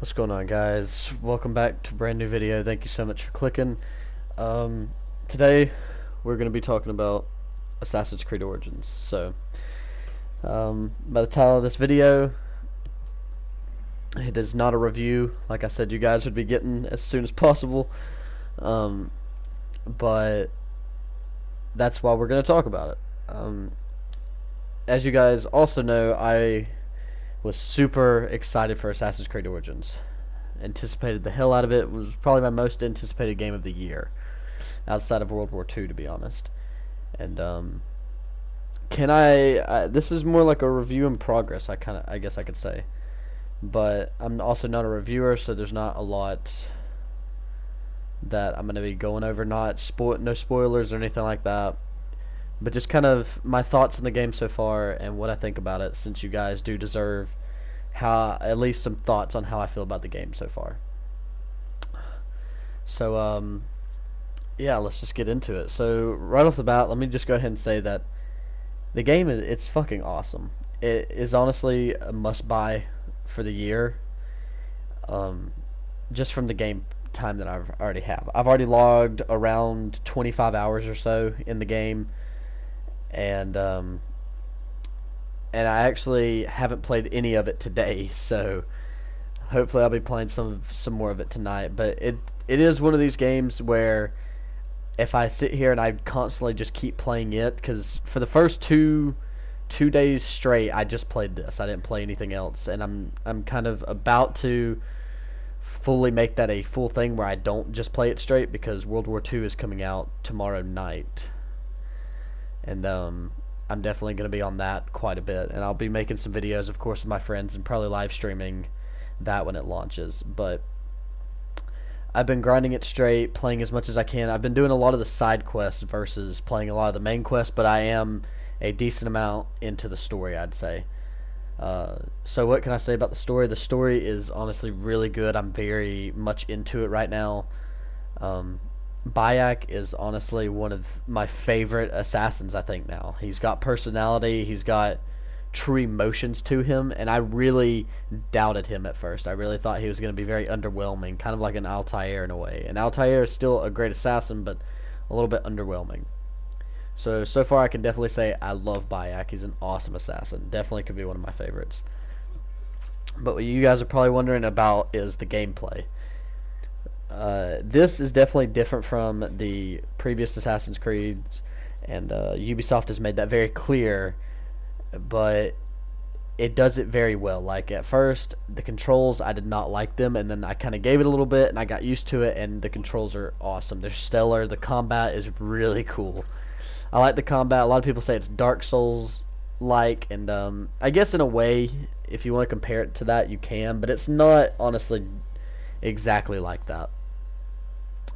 What's going on, guys? Welcome back to a brand new video. Thank you so much for clicking. Today we're going to be talking about Assassin's Creed Origins. By the title of this video, it is not a review. Like I said, you guys would be getting as soon as possible. Um, but that's why we're going to talk about it. As you guys also know, I was super excited for Assassin's Creed Origins. Anticipated the hell out of it. It was probably my most anticipated game of the year, outside of World War II, to be honest. And this is more like a review in progress. I guess I could say, but I'm also not a reviewer, so there's not a lot that I'm gonna be going over. No spoilers or anything like that, but just kind of my thoughts on the game so far and what I think about it, since you guys do deserve at least some thoughts on how I feel about the game so far. So yeah, let's just get into it. So right off the bat, let me just go ahead and say that the game it's fucking awesome. It is honestly a must buy for the year. Just from the game time that I've already have. I've already logged around 25 hours or so in the game, and I actually haven't played any of it today, so hopefully I'll be playing some more of it tonight. But it is one of these games where if I sit here and I constantly just keep playing it, because for the first two days straight I just played this. I didn't play anything else, and I'm kind of about to fully make that a full thing where I don't just play it straight, because World War II is coming out tomorrow night, and I'm definitely going to be on that quite a bit, and I'll be making some videos, of course, with my friends, and probably live streaming that when it launches. But I've been grinding it straight, playing as much as I can. I've been doing a lot of the side quests versus playing a lot of the main quests, but I am a decent amount into the story, I'd say. So what can I say about the story? The story is honestly really good. I'm very much into it right now. Bayek is honestly one of my favorite assassins, I think, now. He's got personality, he's got true emotions to him, and I really doubted him at first. I really thought he was going to be very underwhelming, kind of like an Altair in a way. And Altair is still a great assassin, but a little bit underwhelming. So far I can definitely say I love Bayek. He's an awesome assassin. Definitely could be one of my favorites. But what you guys are probably wondering about is the gameplay. This is definitely different from the previous Assassin's Creeds, and Ubisoft has made that very clear, but it does it very well. Like, at first, the controls, I did not like them, and then I kind of gave it a little bit, and I got used to it, and the controls are awesome. They're stellar. The combat is really cool. I like the combat. A lot of people say it's Dark Souls-like, and I guess in a way, if you want to compare it to that, you can, but it's not, honestly, exactly like that.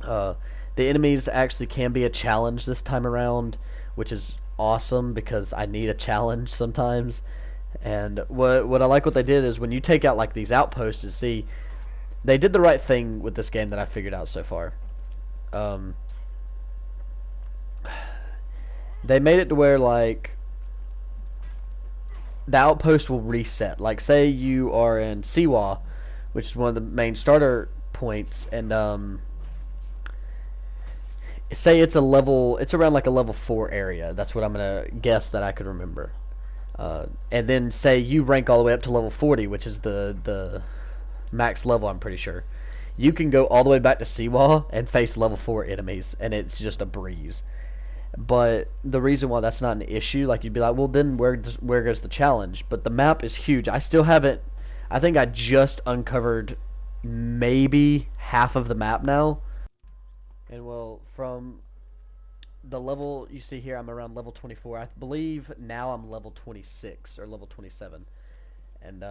The enemies actually can be a challenge this time around, which is awesome because I need a challenge sometimes. And what I like what they did is when you take out like these outposts, is see, they did the right thing with this game that I figured out so far. They made it to where like the outpost will reset. Like, say you are in Siwa, which is one of the main starter points, and say it's around like a level 4 area. That's what I'm gonna guess that I could remember. And then say you rank all the way up to level 40, which is the max level, I'm pretty sure. You can go all the way back to Siwa and face level 4 enemies, and it's just a breeze. But the reason why that's not an issue, like, you'd be like, well, then where goes the challenge? But the map is huge. I still haven't. I think I just uncovered maybe half of the map now. And well, from the level you see here, I'm around level 24. I believe now I'm level 26 or level 27. And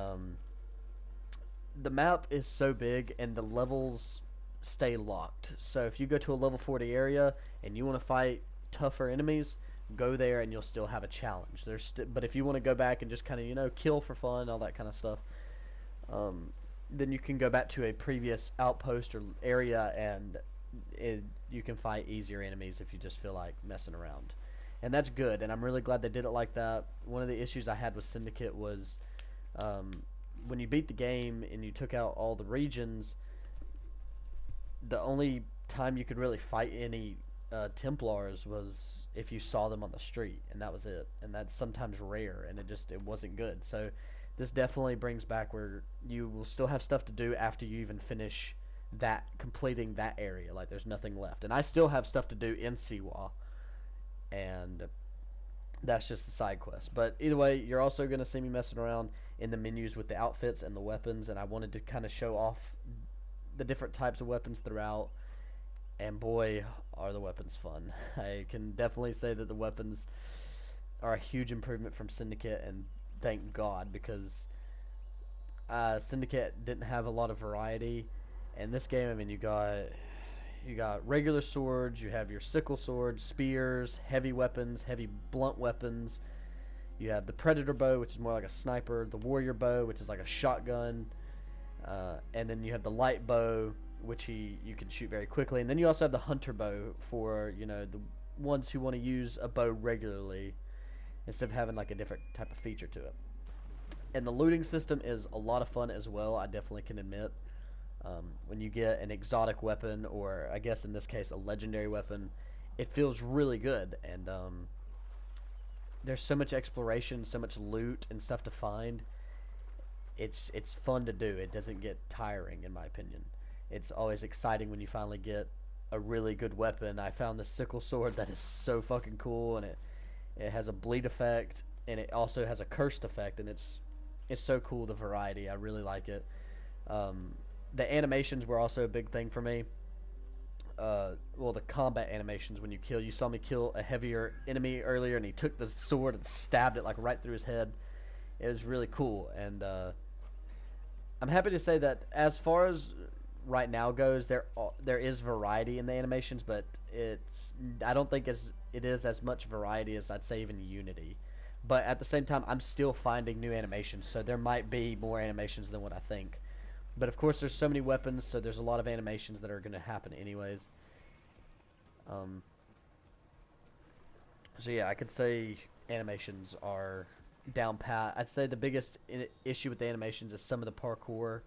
the map is so big and the levels stay locked. So if you go to a level 40 area and you want to fight tougher enemies, go there and you'll still have a challenge. But if you want to go back and just kind of, kill for fun, all that kind of stuff, then you can go back to a previous outpost or area, and you can fight easier enemies if you just feel like messing around. And that's good, and I'm really glad they did it like that. One of the issues I had with Syndicate was when you beat the game and you took out all the regions, the only time you could really fight any Templars was if you saw them on the street, and that was it. And that's sometimes rare, and it wasn't good. So this definitely brings back where you will still have stuff to do after you even finish completing that area. Like there's nothing left, and I still have stuff to do in Siwa, and that's just the side quest. But either way, you're also going to see me messing around in the menus with the outfits and the weapons, and I wanted to kind of show off the different types of weapons throughout. And boy, are the weapons fun. I can definitely say that the weapons are a huge improvement from Syndicate, and thank God, because Syndicate didn't have a lot of variety. And this game, I mean, you got regular swords, you have your sickle swords, spears, heavy weapons, heavy blunt weapons. You have the Predator bow, which is more like a sniper, the Warrior bow, which is like a shotgun, and then you have the light bow, which you can shoot very quickly, and then you also have the Hunter bow for the ones who want to use a bow regularly instead of having like a different type of feature to it. And the looting system is a lot of fun as well. I definitely can admit. When you get an exotic weapon, or I guess in this case a legendary weapon, it feels really good, and there's so much exploration, so much loot and stuff to find. It's fun to do. It doesn't get tiring, in my opinion. It's always exciting when you finally get a really good weapon. I found this sickle sword that is so fucking cool, and it has a bleed effect, and it also has a cursed effect, and it's so cool, the variety. I really like it. The animations were also a big thing for me. Well, the combat animations when you kill. You saw me kill a heavier enemy earlier, and he took the sword and stabbed it like right through his head. It was really cool, and I'm happy to say that as far as right now goes, there is variety in the animations, but I don't think it is as much variety as I'd say even Unity. But at the same time, I'm still finding new animations, so there might be more animations than what I think. But of course, there's so many weapons, so there's a lot of animations that are going to happen anyways. So yeah, I could say animations are down pat. I'd say the biggest issue with the animations is some of the parkour,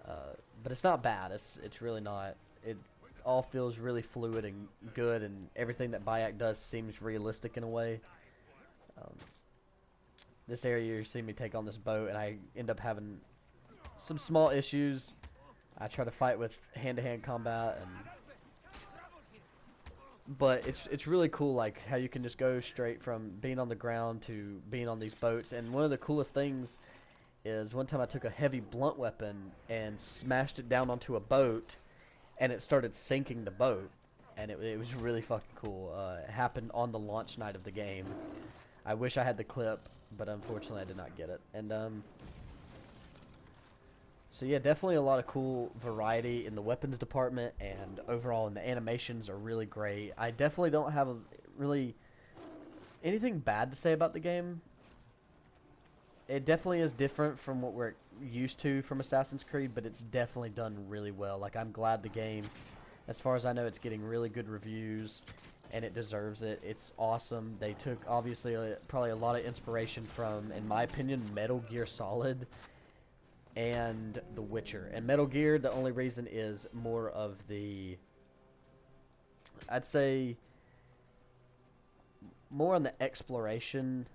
but it's not bad. It's really not. It all feels really fluid and good, and everything that Bayek does seems realistic in a way. This area, you see me take on this boat, and I end up having some small issues. I try to fight with hand-to-hand combat, but it's really cool, like how you can just go straight from being on the ground to being on these boats. And one of the coolest things is one time I took a heavy blunt weapon and smashed it down onto a boat, and it started sinking the boat, and it was really fucking cool. It happened on the launch night of the game. I wish I had the clip, but unfortunately I did not get it. And so yeah, definitely a lot of cool variety in the weapons department, and overall in the animations are really great. I definitely don't have really anything bad to say about the game. It definitely is different from what we're used to from Assassin's Creed, but it's definitely done really well. Like, I'm glad the game, as far as I know, it's getting really good reviews, and it deserves it. It's awesome. They took, obviously, probably a lot of inspiration from, in my opinion, Metal Gear Solid and The Witcher. And Metal Gear, the only reason is more of the, I'd say, more on the exploration,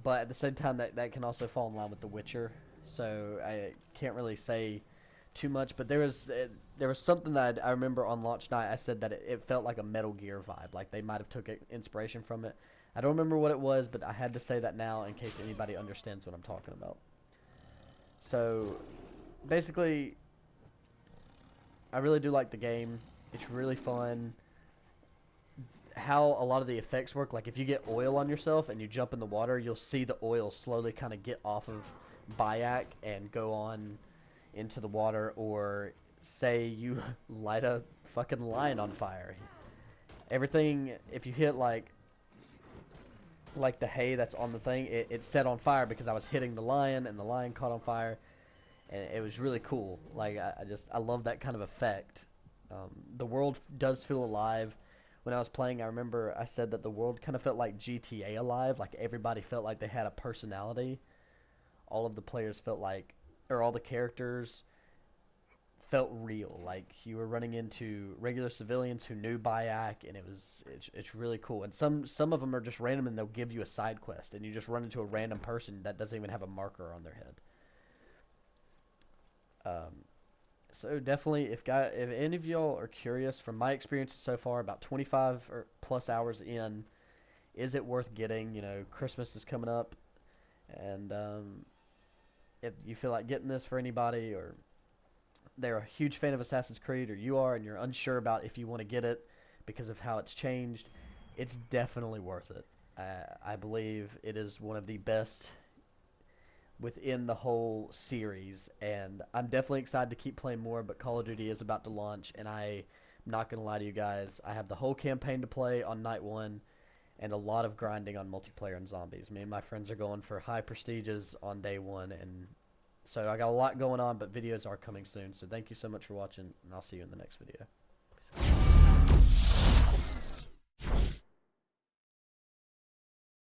but at the same time that can also fall in line with The Witcher. So I can't really say too much, but there was something that I remember on launch night. I said that it felt like a Metal Gear vibe, like they might have took inspiration from it. I don't remember what it was, but I had to say that now in case anybody understands what I'm talking about. So basically, I really do like the game. It's really fun. How a lot of the effects work, like if you get oil on yourself and you jump in the water, you'll see the oil slowly kind of get off of Bayek and go on into the water. Or say you light a fucking lion on fire, everything, if you hit like the hay that's on the thing, it set on fire because I was hitting the lion and the lion caught on fire, and it was really cool. Like I love that kind of effect. The world does feel alive. When I was playing, I remember I said that the world kind of felt like GTA alive, like everybody felt like they had a personality. all of the players felt like, or all the characters felt real. Like you were running into regular civilians who knew Bayak, and it's really cool. And some of them are just random, and they'll give you a side quest, and you just run into a random person that doesn't even have a marker on their head. Um, so definitely, if any of y'all are curious, from my experiences so far, about 25 or plus hours in, is it worth getting? You know, Christmas is coming up, and if you feel like getting this for anybody, or they're a huge fan of Assassin's Creed, or you are, and you're unsure about if you want to get it because of how it's changed, it's definitely worth it. I believe it is one of the best within the whole series, and I'm definitely excited to keep playing more. But Call of Duty is about to launch, and I'm not gonna lie to you guys, I have the whole campaign to play on night one, and a lot of grinding on multiplayer and zombies. Me and my friends are going for high prestiges on day one, and so I got a lot going on, but videos are coming soon. So thank you so much for watching, and I'll see you in the next video.